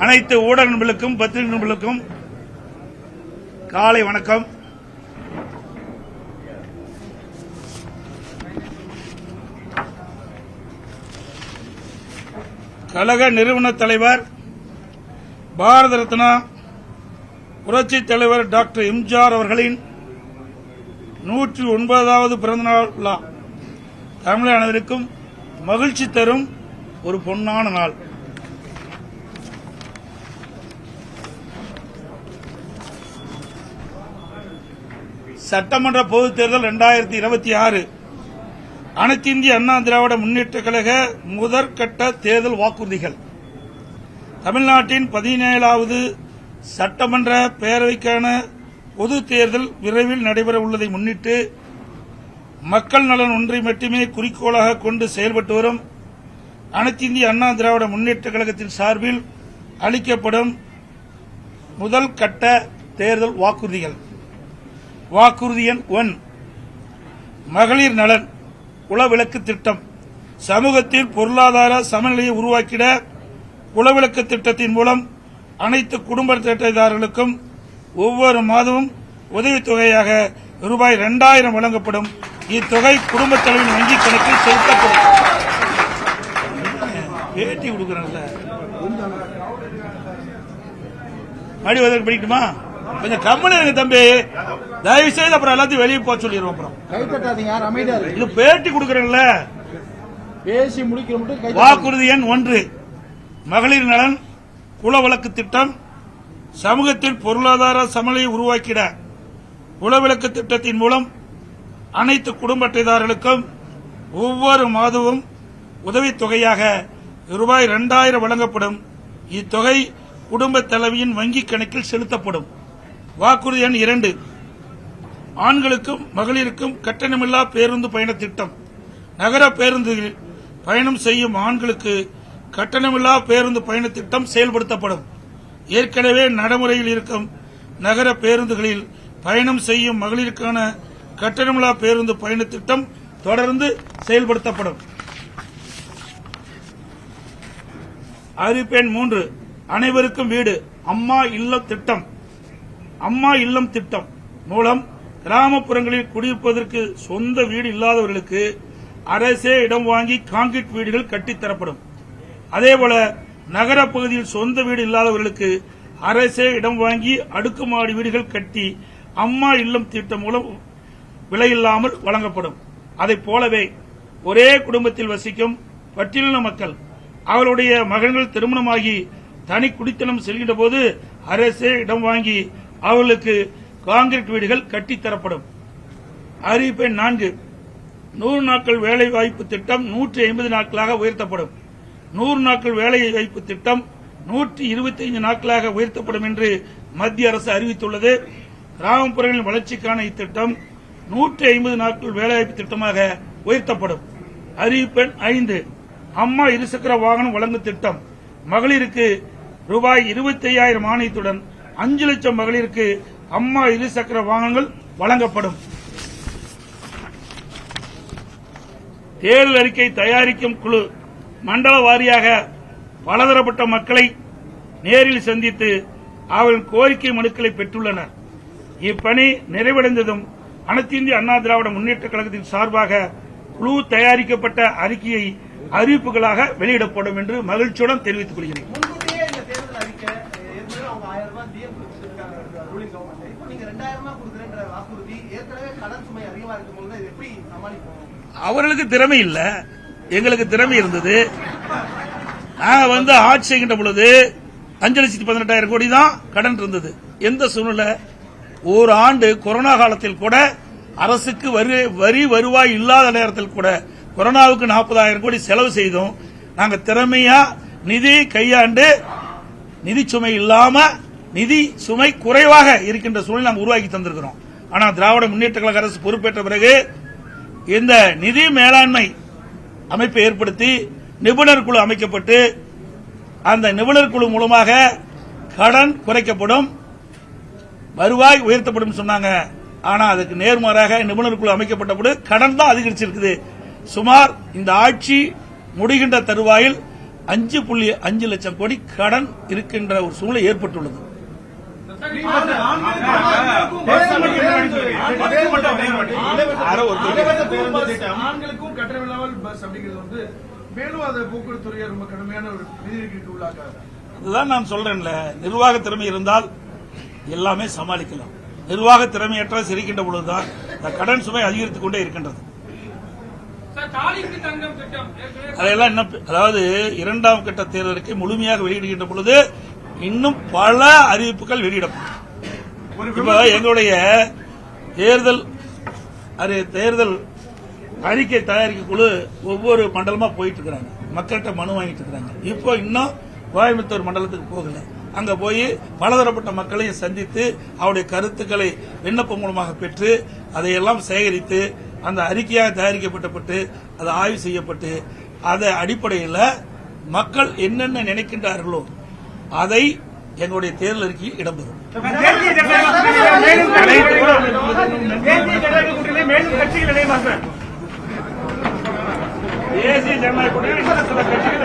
அனைத்து ஊடக நண்பர்களுக்கும் பத்திரிகை நண்பர்களுக்கும் காலை வணக்கம். கழக நிறுவன தலைவர் பாரத ரத்னா புரட்சி தலைவர் டாக்டர் எம்ஜிஆர் அவர்களின் 109வது பிறந்தநாள் விழா தமிழக அனைவருக்கும் மகிழ்ச்சி தரும் ஒரு பொன்னான நாள். சட்டமன்ற பொதுத் தேர்தல் 2026 அனைத்து இந்திய அண்ணா திராவிட முன்னேற்ற கழக முதற்கட்ட தேர்தல் வாக்குறுதிகள். தமிழ்நாட்டின் 17வது சட்டமன்ற பேரவைக்கான பொது தேர்தல் விரைவில் நடைபெற உள்ளதை முன்னிட்டு மக்கள் நலன் ஒன்றை மட்டுமே குறிக்கோளாக கொண்டு செயல்பட்டு வரும் அனைத்து இந்திய அண்ணா திராவிட முன்னேற்ற கழகத்தின் சார்பில் அளிக்கப்படும் முதல் கட்ட தேர்தல் வாக்குறுதிகள். வாக்குறுதி எண் 1, மகளிர் நலன் குலவிளக்கு திட்டம். சமூகத்தில் பொருளாதார சமநிலையை உருவாக்கிட குலவிளக்கு திட்டத்தின் மூலம் அனைத்து குடும்ப அட்டைதாரர்களுக்கும் ஒவ்வொரு மாதமும் உதவித்தொகையாக ரூபாய் 2000 வழங்கப்படும். இத்தொகை குடும்ப தலைவின் வங்கிக் கணக்கில் செலுத்தப்படும். பேட்டி கொடுக்கறேன்ல, மறுபடியும் படிக்கணுமா? கொஞ்சம் கம்மனு இருங்க தம்பி, தயவு செய்து அப்புறம் எல்லாத்தையும் வெளியே போக சொல்லிடுவோம். அப்புறம் இது பேட்டி கொடுக்கறேன்ல, பேசி முடிக்கிற. வாக்குறுதி எண் 1, மகளிர் நலன் குலவிளக்கு திட்டம். சமூகத்தில் பொருளாதார சமநிலையை உருவாக்கிட குலவிளக்கு திட்டத்தின் மூலம் அனைத்து குடும்ப அட்டைதாரர்களுக்கும் ஒவ்வொரு மாதமும் உதவித்தொகையாக ரூபாய் 2000 வழங்கப்படும். இத்தொகை குடும்ப தலைவியின் வங்கிக் கணக்கில் செலுத்தப்படும். வாக்குறுதி எண் 2, ஆண்களுக்கும் மகளிருக்கும் கட்டணமில்லா பேருந்து பயண திட்டம். நகர பேருந்துகளில் பயணம் செய்யும் ஆண்களுக்கு கட்டணமில்லா பேருந்து பயண திட்டம் செயல்படுத்தப்படும். ஏற்கனவே நடைமுறையில் இருக்கும் நகர பேருந்துகளில் பயணம் செய்யும் மகளிருக்கான கட்டணமில்லா பேருந்து பயண திட்டம் தொடர்ந்து செயல்படுத்தப்படும். அறிவிப்பு எண் 3, அனைவருக்கும் வீடு அம்மா இல்லம் திட்டம். அம்மா இல்லம் திட்டம் மூலம் கிராமப்புறங்களில் குடியிருப்பதற்கு சொந்த வீடு இல்லாதவர்களுக்கு அரசே இடம் வாங்கி கான்கிரீட் வீடுகள் கட்டித்தரப்படும். அதேபோல நகர பகுதியில் சொந்த வீடு இல்லாதவர்களுக்கு அரசே இடம் வாங்கி அடுக்குமாடி வீடுகள் கட்டி அம்மா இல்லம் திட்டம் மூலம் விலையில்லாமல் வழங்கப்படும். அதைப் போலவே ஒரே குடும்பத்தில் வசிக்கும் பட்டியலின மக்கள் அவருடைய மகன்கள் திருமணமாகி தனி குடித்தனம் செல்கின்ற போது அரசே இடம் வாங்கி அவர்களுக்கு கான்கிரீட் வீடுகள் கட்டித்தரப்படும். அறிவிப்பு எண் 4, 100 நாட்கள் வேலை வாய்ப்பு திட்டம் 150 நாட்களாக உயர்த்தப்படும். 100 நாட்கள் வேலை வாய்ப்பு திட்டம் 125 நாட்களாக உயர்த்தப்படும் என்று மத்திய அரசு அறிவித்துள்ளது. கிராமப்புறங்களின் வளர்ச்சிக்கான இத்திட்டம் 150 நாட்கள் வேலைவாய்ப்பு திட்டமாக உயர்த்தப்படும். அறிவிப்பு எண் 5, அம்மா இருசக்கர வாகனம் வழங்கும் திட்டம். மகளிருக்கு ரூபாய் 25,000 மானியத்துடன் 5 லட்சம் மகளிருக்கு அம்மா இருசக்கர வாகனங்கள் வழங்கப்படும். தேர்தல் அறிக்கை தயாரிக்கும் குழு மண்டல வாரியாக பலதரப்பட்ட மக்களை நேரில் சந்தித்து அவர்களின் கோரிக்கை மனுக்களை பெற்றுள்ளனர். இப்பணி நிறைவடைந்ததும் அனைத்து இந்திய அண்ணா திராவிட முன்னேற்ற கழகத்தின் சார்பாக குழு தயாரிக்கப்பட்ட அறிக்கையை அறிவிப்புகளாக வெளியிடப்படும் என்று மகிழ்ச்சியுடன் தெரிவித்துக் கொள்கிறேன். அவர்களுக்கு திறமை இல்ல, எங்களுக்கு திறமை இருந்தது. நாங்க ஆட்சி செய்கின்ற பொழுது 5,18,000 கோடி தான் கடன் இருந்தது. எந்த சூழ்நிலை? ஒரு ஆண்டு கொரோனா காலத்தில் கூட அரசுக்கு வரி வருவாய் இல்லாத நேரத்தில் கூட கொரோனாவுக்கு 40,000 கோடி செலவு செய்தோம். நாங்க திறமையா நிதி கையாண்டு நிதி சுமை இல்லாம நிதி சுமை குறைவாக இருக்கின்ற சூழ்நிலை நாங்கள் உருவாக்கி தந்திருக்கிறோம். ஆனா திராவிட முன்னேற்ற கழக அரசு பொறுப்பேற்ற பிறகு இந்த நிதி மேலாண்மை அமைப்பை ஏற்படுத்தி நிபுணர் குழு அமைக்கப்பட்டு அந்த நிபுணர் குழு மூலமாக கடன் குறைக்கப்படும், வருவாய் உயர்த்தப்படும் சொன்னாங்க. ஆனா அதுக்கு நேர்மாறாக நிபுணர் குழு அமைக்கப்பட்டபோது கடன் தான் அதிகரிச்சிருக்குது. சுமார் இந்த ஆட்சி முடிகின்ற தருவாயில் 5.5 லட்சம் கோடி கடன் இருக்கின்ற ஒரு சூழ்நிலை ஏற்பட்டுள்ளது. ஆண்களுக்கும் கட்டணமில்லாமல் பஸ் அப்படிங்கிறது வந்து மேலும் அதை போக்குவரத்து துறையை ரொம்ப கடுமையான ஒரு நிதிக்கு உள்ளாக்காது. அதுதான் நான் சொல்றேன்ல, நிர்வாக திறமை இருந்தால் எல்லாமே சமாளிக்கலாம். நிர்வாக திறமையற்ற சிரிக்கின்ற பொழுதுதான் இந்த கடன் சுமை அதிகரித்துக் கொண்டே இருக்கின்றது. அதெல்லாம் இன்னும் அதாவது 2ஆம் கட்ட தேர்தலுக்கு முழுமையாக வெளியிடுகின்ற பொழுது இன்னும் பல அறிவிப்புகள் வெளியிடப்படும். இப்ப எங்களுடைய தேர்தல் அறிக்கை தயாரிக்க குழு ஒவ்வொரு மண்டலமா போயிட்டு இருக்கிறாங்க, மக்கள்கிட்ட மனு வாங்கிட்டு இருக்கிறாங்க. இப்போ இன்னும் கோயம்புத்தூர் மண்டலத்துக்கு போகல. அங்க போய் பலதரப்பட்ட மக்களையும் சந்தித்து அவருடைய கருத்துக்களை விண்ணப்பம் மூலமாக பெற்று அதையெல்லாம் சேகரித்து அந்த அறிக்கையாக தயாரிக்கப்பட்டு அது ஆய்வு செய்யப்பட்டு அதை அடிப்படையில் மக்கள் என்னென்ன நினைக்கின்றார்களோ அதை எங்களுடைய தேர்தல் அறிக்கையில் இடம்பெறும். தேசிய ஜனநாயக கூட்டணி சில கட்சிகள்